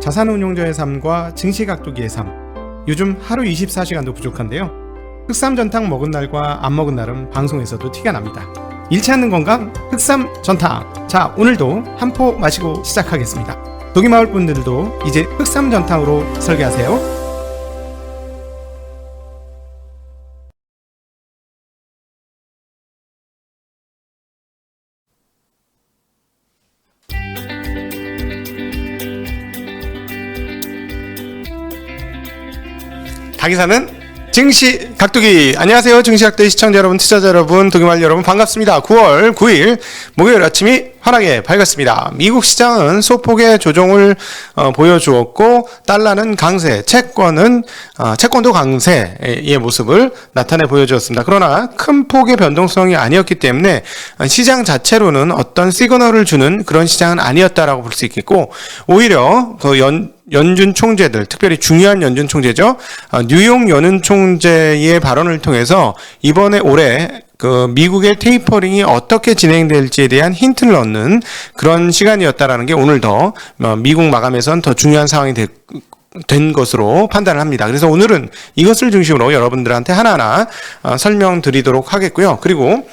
자산운용자의 삶과 증시각도기의 삶. 요즘 하루 24시간도 부족한데요. 흑삼전탕 먹은 날과 안 먹은 날은 방송에서도 티가 납니다. 잃지 않는 건강 흑삼전탕. 자, 오늘도 한 포 마시고 시작하겠습니다. 도기마을 분들도 이제 흑삼전탕으로 설계하세요. 닭이사는 증시 각도기. 안녕하세요, 증시 각도기 시청자 여러분, 투자자 여러분, 도기마을 여러분, 반갑습니다. 9월 9일 목요일 아침이 환하게 밝았습니다. 미국 시장은 소폭의 조정을 보여주었고, 달러는 강세, 채권도 강세의 모습을 나타내 보여주었습니다. 그러나 큰 폭의 변동성이 아니었기 때문에 시장 자체로는 어떤 시그널을 주는 그런 시장은 아니었다라고 볼 수 있겠고, 오히려 그 연준 총재들, 특별히 중요한 연준 총재죠. 뉴욕 연준 총재의 발언을 통해서 이번에 올해 그 미국의 테이퍼링이 어떻게 진행될지에 대한 힌트를 얻는 그런 시간이었다라는 게 오늘 더 미국 마감에선 더 중요한 상황이 된 것으로 판단을 합니다. 그래서 오늘은 이것을 중심으로 여러분들한테 하나하나 설명드리도록 하겠고요. 그리고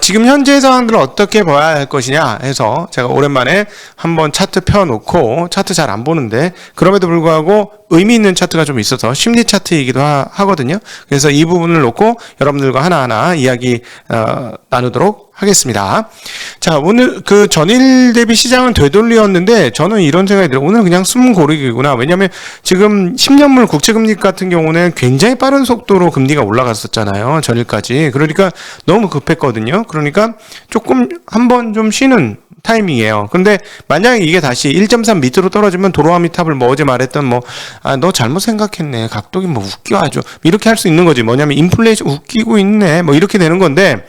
지금 현재 상황들을 어떻게 봐야 할 것이냐 해서 제가 오랜만에 한번 차트 펴놓고, 차트 잘 안 보는데 그럼에도 불구하고 의미 있는 차트가 좀 있어서 심리 차트이기도 하거든요. 그래서 이 부분을 놓고 여러분들과 하나하나 이야기 나누도록 하겠습니다. 자, 오늘 그 전일 대비 시장은 되돌리었는데 저는 이런 생각이 들어요. 오늘 그냥 숨 고르기구나. 왜냐하면 지금 10년물 국채금리 같은 경우는 굉장히 빠른 속도로 금리가 올라갔었잖아요, 전일까지. 그러니까 너무 급했거든요. 그러니까 조금 한번 좀 쉬는 타이밍이에요. 근데 만약에 이게 다시 1.3 밑으로 떨어지면 도로아미 탑을 어제 말했던 너 잘못 생각했네, 각도기 웃겨 아주, 이렇게 할 수 있는 거지. 뭐냐면 인플레이션 웃기고 있네, 이렇게 되는 건데,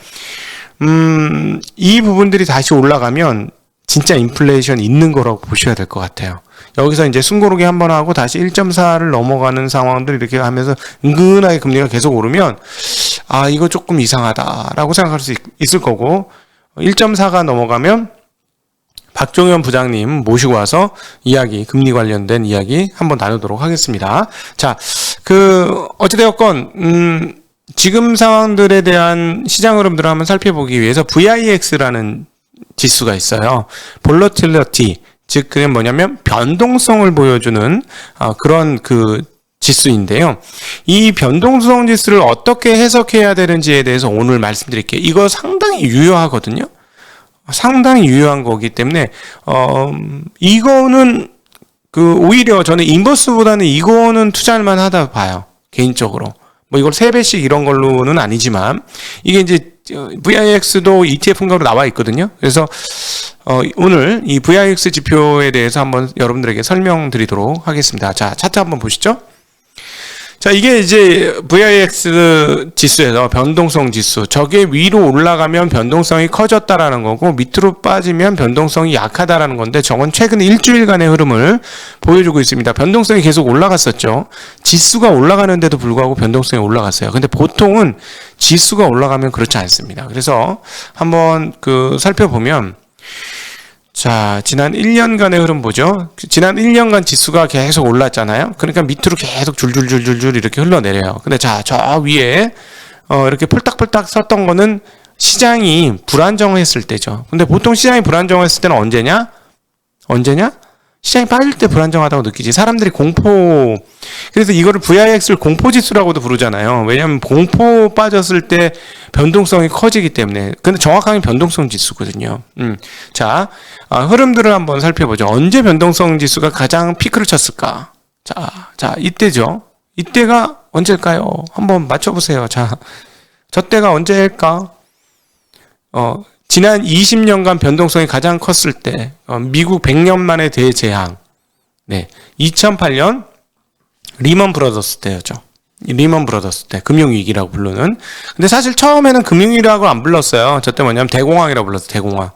이 부분들이 다시 올라가면 진짜 인플레이션 있는 거라고 보셔야 될 것 같아요. 여기서 이제 숨고르기 한번 하고 다시 1.4를 넘어가는 상황들 이렇게 하면서 은근하게 금리가 계속 오르면 이거 조금 이상하다라고 생각할 수 있을 거고, 1.4가 넘어가면 박종현 부장님 모시고 와서 금리 관련된 이야기 한번 나누도록 하겠습니다. 자, 어찌되었건, 지금 상황들에 대한 시장 흐름들을 한번 살펴보기 위해서 VIX라는 지수가 있어요. Volatility, 즉 그게 뭐냐면 변동성을 보여주는 그런 지수인데요. 이 변동성 지수를 어떻게 해석해야 되는지에 대해서 오늘 말씀드릴게요. 이거 상당히 유효하거든요. 상당히 유효한 거기 때문에 이거는 오히려 저는 인버스보다는 이거는 투자할 만하다 봐요, 개인적으로. 이걸 3배씩 이런 걸로는 아니지만, 이게 이제 VIX도 ETF 가로 나와 있거든요. 그래서 오늘 이 VIX 지표에 대해서 한번 여러분들에게 설명드리도록 하겠습니다. 자, 차트 한번 보시죠. 자, 이게 이제 VIX 지수에서 변동성 지수, 저게 위로 올라가면 변동성이 커졌다라는 거고, 밑으로 빠지면 변동성이 약하다라는 건데, 저건 최근 일주일간의 흐름을 보여주고 있습니다. 변동성이 계속 올라갔었죠. 지수가 올라가는데도 불구하고 변동성이 올라갔어요. 근데 보통은 지수가 올라가면 그렇지 않습니다. 그래서 한번 살펴보면, 자, 지난 1년간의 흐름 보죠. 지난 1년간 지수가 계속 올랐잖아요. 그러니까 밑으로 계속 줄줄줄줄줄 이렇게 흘러내려요. 근데 자, 저 위에 이렇게 폴딱폴딱 섰던 거는 시장이 불안정했을 때죠. 근데 보통 시장이 불안정했을 때는 언제냐? 시장이 빠질 때 불안정하다고 느끼지. 사람들이 그래서 이거를 VIX를 공포지수라고도 부르잖아요. 왜냐하면 공포 빠졌을 때 변동성이 커지기 때문에. 근데 정확하게 변동성 지수거든요. 자, 흐름들을 한번 살펴보죠. 언제 변동성 지수가 가장 피크를 쳤을까? 자, 이때죠. 이때가 언제일까요? 한번 맞춰보세요. 자, 저 때가 언제일까? 지난 20년간 변동성이 가장 컸을 때, 미국 100년 만의 대재앙. 네. 2008년 리먼 브러더스 때였죠. 리먼 브러더스 때, 금융위기라고 부르는. 근데 사실 처음에는 금융위기라고 안 불렀어요. 저 때 뭐냐면 대공황이라고 불렀어요, 대공황.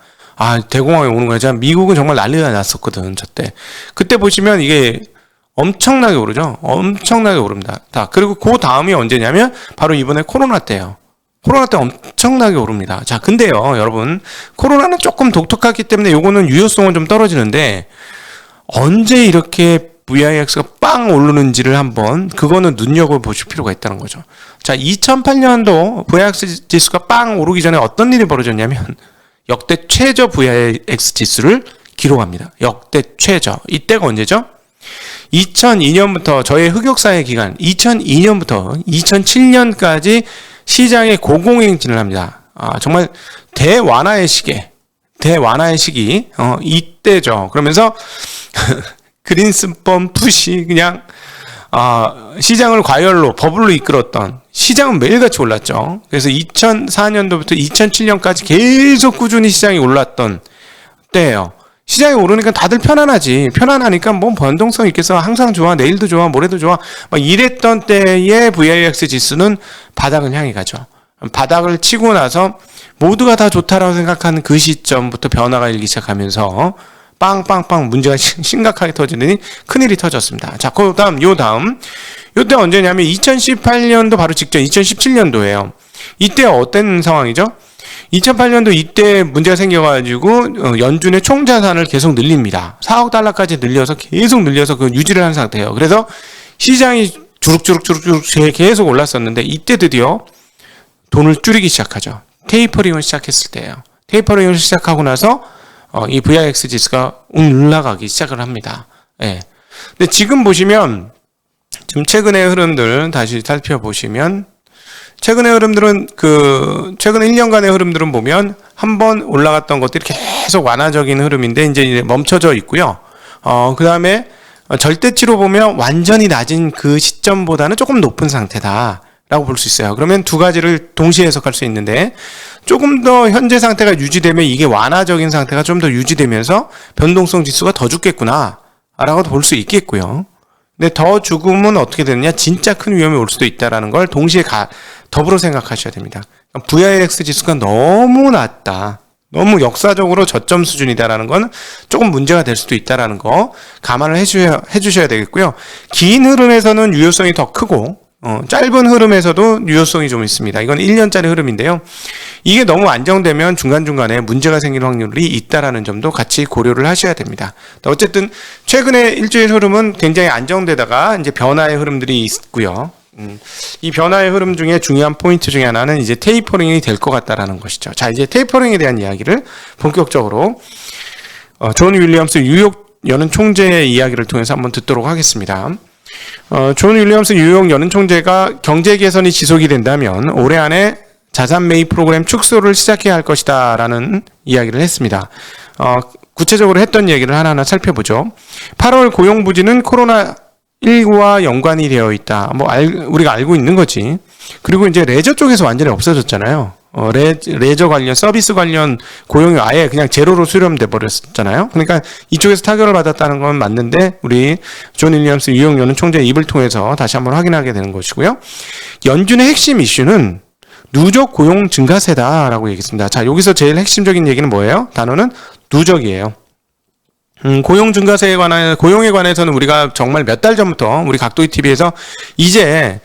대공황이 오는 거야. 미국은 정말 난리가 났었거든, 저 때. 그때 보시면 이게 엄청나게 오르죠? 엄청나게 오릅니다. 그리고 그 다음이 언제냐면, 바로 이번에 코로나 때예요. 코로나 때 엄청나게 오릅니다. 자, 근데요, 여러분, 코로나는 조금 독특하기 때문에 요거는 유효성은 좀 떨어지는데, 언제 이렇게 VIX가 빵 오르는지를 한번 그거는 눈여겨보실 필요가 있다는 거죠. 자, 2008년도 VIX 지수가 빵 오르기 전에 어떤 일이 벌어졌냐면 역대 최저 VIX 지수를 기록합니다. 역대 최저. 이때가 언제죠? 2002년부터 저의 흑역사의 기간 2002년부터 2007년까지 시장에 고공행진을 합니다. 정말 대완화의 시기 이때죠. 그러면서 그린스펀 풋이 그냥 시장을 과열로 버블로 이끌었던, 시장은 매일같이 올랐죠. 그래서 2004년도부터 2007년까지 계속 꾸준히 시장이 올랐던 때예요. 시장이 오르니까 다들 편안하니까 뭐 변동성 있겠어, 항상 좋아, 내일도 좋아, 모레도 좋아 막 이랬던 때의 VIX 지수는 바닥을 향해 가죠. 바닥을 치고 나서 모두가 다 좋다라고 생각하는 그 시점부터 변화가 일기 시작하면서 빵빵빵 문제가 심각하게 터지더니 큰일이 터졌습니다. 자, 요때 언제냐면 2018년도 바로 직전 2017년도예요. 이때 어떤 상황이죠? 2008년도 이때 문제가 생겨가지고 연준의 총자산을 계속 늘립니다. 4억 달러까지 계속 늘려서 그 유지를 한 상태예요. 그래서 시장이 주룩주룩 계속 올랐었는데 이때 드디어 돈을 줄이기 시작하죠. 테이퍼링을 시작했을 때예요. 테이퍼링을 시작하고 나서 이 VIX 지수가 올라가기 시작을 합니다. 예. 근데 지금 보시면 지금 최근의 흐름들 다시 살펴보시면 최근의 흐름들은 최근 1년간의 흐름들은 보면 한번 올라갔던 것들이 계속 완화적인 흐름인데 이제 멈춰져 있고요. 그다음에 절대치로 보면 완전히 낮은 그 시점보다는 조금 높은 상태다라고 볼 수 있어요. 그러면 두 가지를 동시에 해석할 수 있는데 조금 더 현재 상태가 유지되면 이게 완화적인 상태가 좀 더 유지되면서 변동성 지수가 더 죽겠구나 라고도 볼 수 있겠고요. 근데 더 죽으면 어떻게 되느냐, 진짜 큰 위험이 올 수도 있다라는 걸 동시에 더불어 생각하셔야 됩니다. VIX 지수가 너무 낮다, 너무 역사적으로 저점 수준이다라는 건 조금 문제가 될 수도 있다라는 거 감안을 해주셔야 되겠고요. 긴 흐름에서는 유효성이 더 크고 짧은 흐름에서도 유효성이 좀 있습니다. 이건 1년짜리 흐름인데요. 이게 너무 안정되면 중간중간에 문제가 생길 확률이 있다라는 점도 같이 고려를 하셔야 됩니다. 어쨌든 최근에 일주일 흐름은 굉장히 안정되다가 이제 변화의 흐름들이 있고요. 이 변화의 흐름 중에 중요한 포인트 중에 하나는 이제 테이퍼링이 될 것 같다라는 것이죠. 자, 이제 테이퍼링에 대한 이야기를 본격적으로 존 윌리엄스 뉴욕 연은 총재의 이야기를 통해서 한번 듣도록 하겠습니다. 존 윌리엄스 뉴욕 연은 총재가 경제 개선이 지속이 된다면 올해 안에 자산 매입 프로그램 축소를 시작해야 할 것이다 라는 이야기를 했습니다. 구체적으로 했던 얘기를 하나하나 살펴보죠. 8월 고용 부진은 코로나19와 연관이 되어 있다. 우리가 알고 있는 거지. 그리고 이제 레저 쪽에서 완전히 없어졌잖아요. 레저 관련, 서비스 관련 고용이 아예 그냥 제로로 수렴돼 버렸잖아요. 그러니까 이쪽에서 타격을 받았다는 건 맞는데 우리 존 윌리엄스 뉴욕 연은 총재의 입을 통해서 다시 한번 확인하게 되는 것이고요. 연준의 핵심 이슈는 누적 고용 증가세다라고 얘기했습니다. 자, 여기서 제일 핵심적인 얘기는 뭐예요? 단어는 누적이에요. 고용 증가세에 고용에 관해서는 우리가 정말 몇 달 전부터 우리 각도기 TV에서 이제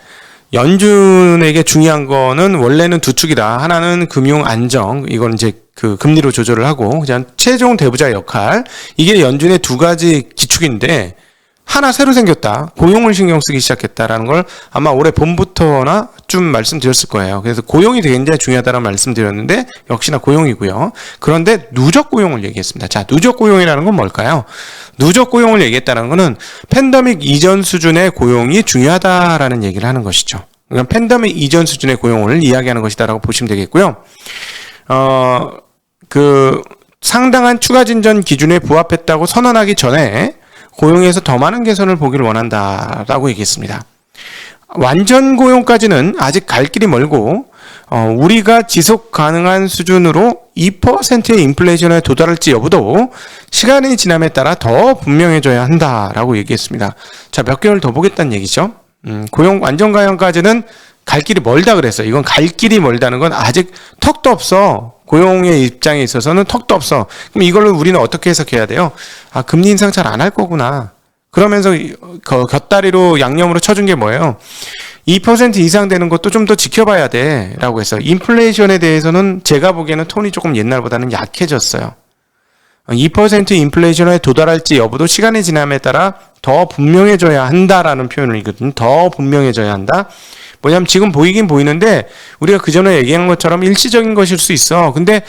연준에게 중요한 거는 원래는 두 축이다. 하나는 금융 안정, 이건 이제 그 금리로 조절을 하고 그냥 최종 대부자 역할, 이게 연준의 두 가지 기축인데 하나 새로 생겼다. 고용을 신경 쓰기 시작했다라는 걸 아마 올해 봄부터나 좀 말씀드렸을 거예요. 그래서 고용이 굉장히 중요하다는 말씀드렸는데 역시나 고용이고요. 그런데 누적 고용을 얘기했습니다. 자, 누적 고용이라는 건 뭘까요? 누적 고용을 얘기했다는 거는 팬데믹 이전 수준의 고용이 중요하다라는 얘기를 하는 것이죠. 그러니까 팬데믹 이전 수준의 고용을 이야기하는 것이다라고 보시면 되겠고요. 상당한 추가 진전 기준에 부합했다고 선언하기 전에 고용에서 더 많은 개선을 보기를 원한다라고 얘기했습니다. 완전 고용까지는 아직 갈 길이 멀고 우리가 지속 가능한 수준으로 2%의 인플레이션에 도달할지 여부도 시간이 지남에 따라 더 분명해져야 한다라고 얘기했습니다. 자, 몇 개월 더 보겠다는 얘기죠. 고용 완전 가용까지는 갈 길이 멀다 그랬어요. 이건 갈 길이 멀다는 건 아직 턱도 없어. 고용의 입장에 있어서는 턱도 없어. 그럼 이걸로 우리는 어떻게 해석해야 돼요? 금리 인상 잘 안 할 거구나. 그러면서 곁다리로 양념으로 쳐준 게 뭐예요? 2% 이상 되는 것도 좀 더 지켜봐야 돼 라고 했어요. 인플레이션에 대해서는 제가 보기에는 톤이 조금 옛날보다는 약해졌어요. 2% 인플레이션에 도달할지 여부도 시간이 지남에 따라 더 분명해져야 한다라는 표현을 있거든요. 더 분명해져야 한다. 뭐냐면 지금 보이긴 보이는데 우리가 그전에 얘기한 것처럼 일시적인 것일 수 있어. 근데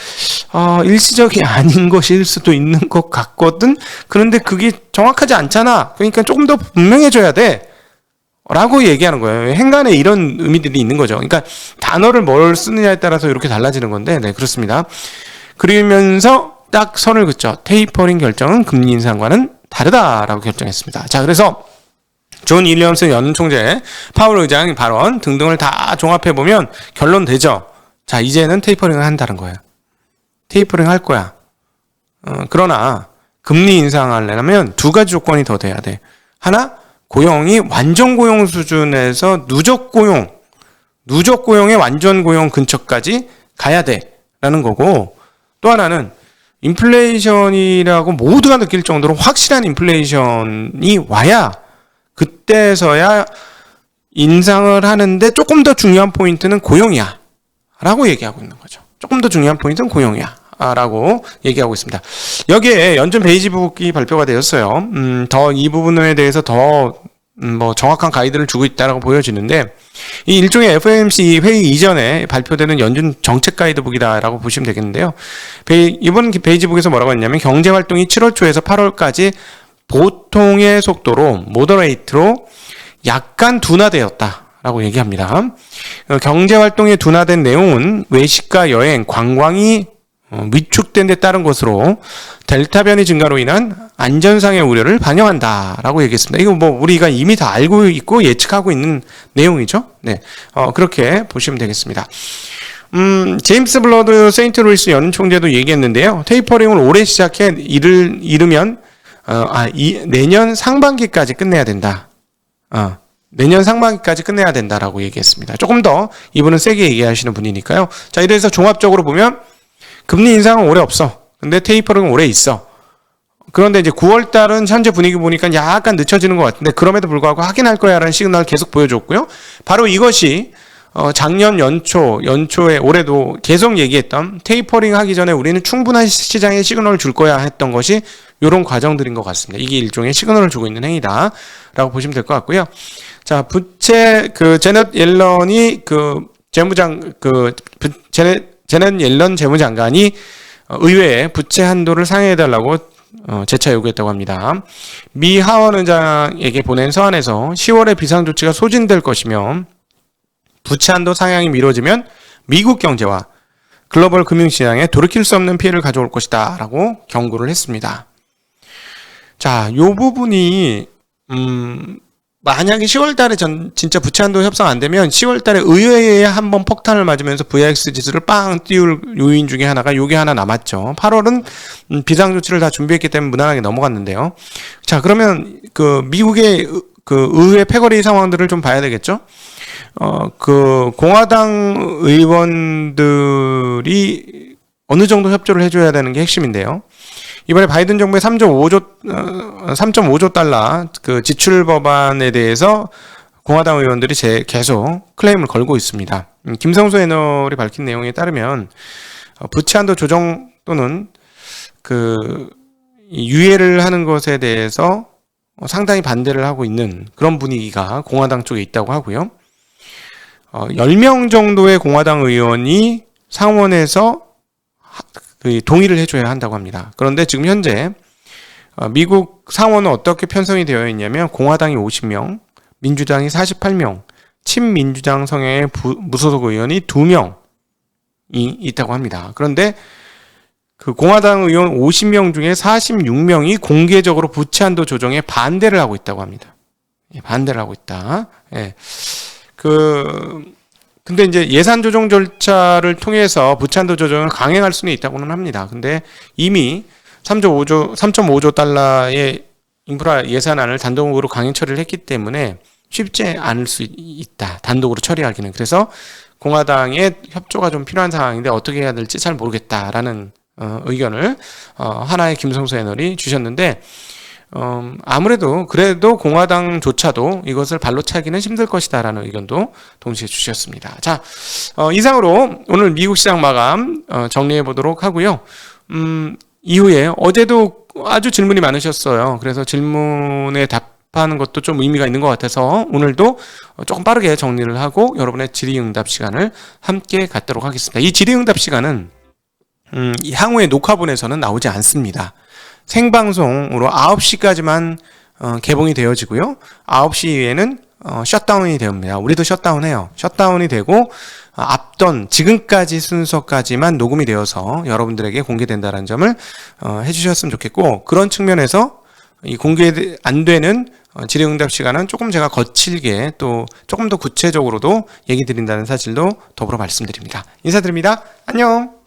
일시적이 아닌 것일 수도 있는 것 같거든. 그런데 그게 정확하지 않잖아. 그러니까 조금 더 분명해져야 돼. 라고 얘기하는 거예요. 행간에 이런 의미들이 있는 거죠. 그러니까 단어를 뭘 쓰느냐에 따라서 이렇게 달라지는 건데, 네, 그렇습니다. 그러면서 딱 선을 긋죠. 테이퍼링 결정은 금리 인상과는 다르다라고 결정했습니다. 자, 그래서 존 윌리엄슨 연 총재, 파월 의장 발언 등등을 다 종합해 보면 결론 되죠. 자, 이제는 테이퍼링을 한다는 거예요. 테이퍼링 할 거야. 그러나 금리 인상하려면 두 가지 조건이 더 돼야 돼. 하나, 고용이 완전 고용 수준에서 누적 고용의 완전 고용 근처까지 가야 돼라는 거고, 또 하나는 인플레이션이라고 모두가 느낄 정도로 확실한 인플레이션이 와야 그때서야 인상을 하는데 조금 더 중요한 포인트는 고용이야 라고 얘기하고 있는 거죠. 조금 더 중요한 포인트는 고용이야 라고 얘기하고 있습니다. 여기에 연준 베이지북이 발표가 되었어요. 더 이 부분에 대해서 더 정확한 가이드를 주고 있다라고 보여지는데, 이 일종의 FOMC 회의 이전에 발표되는 연준 정책 가이드북이다라고 보시면 되겠는데요. 이번 베이지북에서 뭐라고 했냐면, 경제 활동이 7월 초에서 8월까지 보통의 속도로 모더레이트로 약간 둔화되었다라고 얘기합니다. 경제 활동이 둔화된 내용은 외식과 여행, 관광이 위축된 데 따른 것으로 델타 변이 증가로 인한 안전상의 우려를 반영한다라고 얘기했습니다. 이거 우리가 이미 다 알고 있고 예측하고 있는 내용이죠. 네, 그렇게 보시면 되겠습니다. 제임스 블러드 세인트루이스 연 총재도 얘기했는데요. 테이퍼링을 올해 시작해 이르면 내년 상반기까지 끝내야 된다. 내년 상반기까지 끝내야 된다라고 얘기했습니다. 조금 더 이분은 세게 얘기하시는 분이니까요. 자, 이래서 종합적으로 보면 금리 인상은 올해 없어. 근데 테이퍼링은 올해 있어. 그런데 이제 9월 달은 현재 분위기 보니까 약간 늦춰지는 것 같은데, 그럼에도 불구하고 하긴 할 거야라는 시그널을 계속 보여줬고요. 바로 이것이 작년 연초에 올해도 계속 얘기했던 테이퍼링 하기 전에 우리는 충분한 시장에 시그널을 줄 거야 했던 것이 이런 과정들인 것 같습니다. 이게 일종의 시그널을 주고 있는 행위다라고 보시면 될 것 같고요. 자, 부채 제넷 옐런이 제넷 옐런 재무장관이 의회에 부채 한도를 상회해달라고 재차 요구했다고 합니다. 미 하원 의장에게 보낸 서한에서 10월에 비상조치가 소진될 것이며, 부채 한도 상향이 미뤄지면 미국 경제와 글로벌 금융시장에 돌이킬 수 없는 피해를 가져올 것이다 라고 경고를 했습니다. 자, 요 부분이 만약에 10월 달에 진짜 부채 한도 협상 안 되면 10월 달에 의회에 한번 폭탄을 맞으면서 VIX 지수를 빵 띄울 요인 중에 하나가 요게 하나 남았죠. 8월은 비상조치를 다 준비했기 때문에 무난하게 넘어갔는데요. 자, 그러면 미국의 의회 패거리 상황들을 좀 봐야 되겠죠. 공화당 의원들이 어느 정도 협조를 해줘야 되는 게 핵심인데요. 이번에 바이든 정부의 3.5조 달러 지출 법안에 대해서 공화당 의원들이 계속 클레임을 걸고 있습니다. 김성수 애널이 밝힌 내용에 따르면 부채 한도 조정 또는 유예를 하는 것에 대해서 상당히 반대를 하고 있는 그런 분위기가 공화당 쪽에 있다고 하고요. 10명 정도의 공화당 의원이 상원에서 동의를 해줘야 한다고 합니다. 그런데 지금 현재 미국 상원은 어떻게 편성이 되어 있냐면, 공화당이 50명, 민주당이 48명, 친민주당 성향의 무소속 의원이 2명이 있다고 합니다. 그런데 공화당 의원 50명 중에 46명이 공개적으로 부채 한도 조정에 반대를 하고 있다고 합니다. 반대를 하고 있다. 예. 근데 이제 예산 조정 절차를 통해서 부채 한도 조정을 강행할 수는 있다고는 합니다. 근데 이미 3.5조 달러의 인프라 예산안을 단독으로 강행 처리를 했기 때문에 쉽지 않을 수 있다. 단독으로 처리하기는. 그래서 공화당의 협조가 좀 필요한 상황인데 어떻게 해야 될지 잘 모르겠다라는 의견을 하나의 김성수 애널이 주셨는데, 아무래도 그래도 공화당조차도 이것을 발로 차기는 힘들 것이다라는 의견도 동시에 주셨습니다. 자, 이상으로 오늘 미국 시장 마감 정리해 보도록 하고요. 이후에 어제도 아주 질문이 많으셨어요. 그래서 질문에 답하는 것도 좀 의미가 있는 것 같아서 오늘도 조금 빠르게 정리를 하고 여러분의 질의응답 시간을 함께 갖도록 하겠습니다. 이 질의응답 시간은 향후에 녹화본에서는 나오지 않습니다. 생방송으로 9시까지만 개봉이 되어지고요. 9시 이후에는 셧다운이 됩니다. 우리도 셧다운해요. 셧다운이 되고 앞던 지금까지 순서까지만 녹음이 되어서 여러분들에게 공개된다는 점을 해주셨으면 좋겠고, 그런 측면에서 이 공개 안 되는 질의응답 시간은 조금 제가 거칠게 또 조금 더 구체적으로도 얘기 드린다는 사실도 더불어 말씀드립니다. 인사드립니다. 안녕.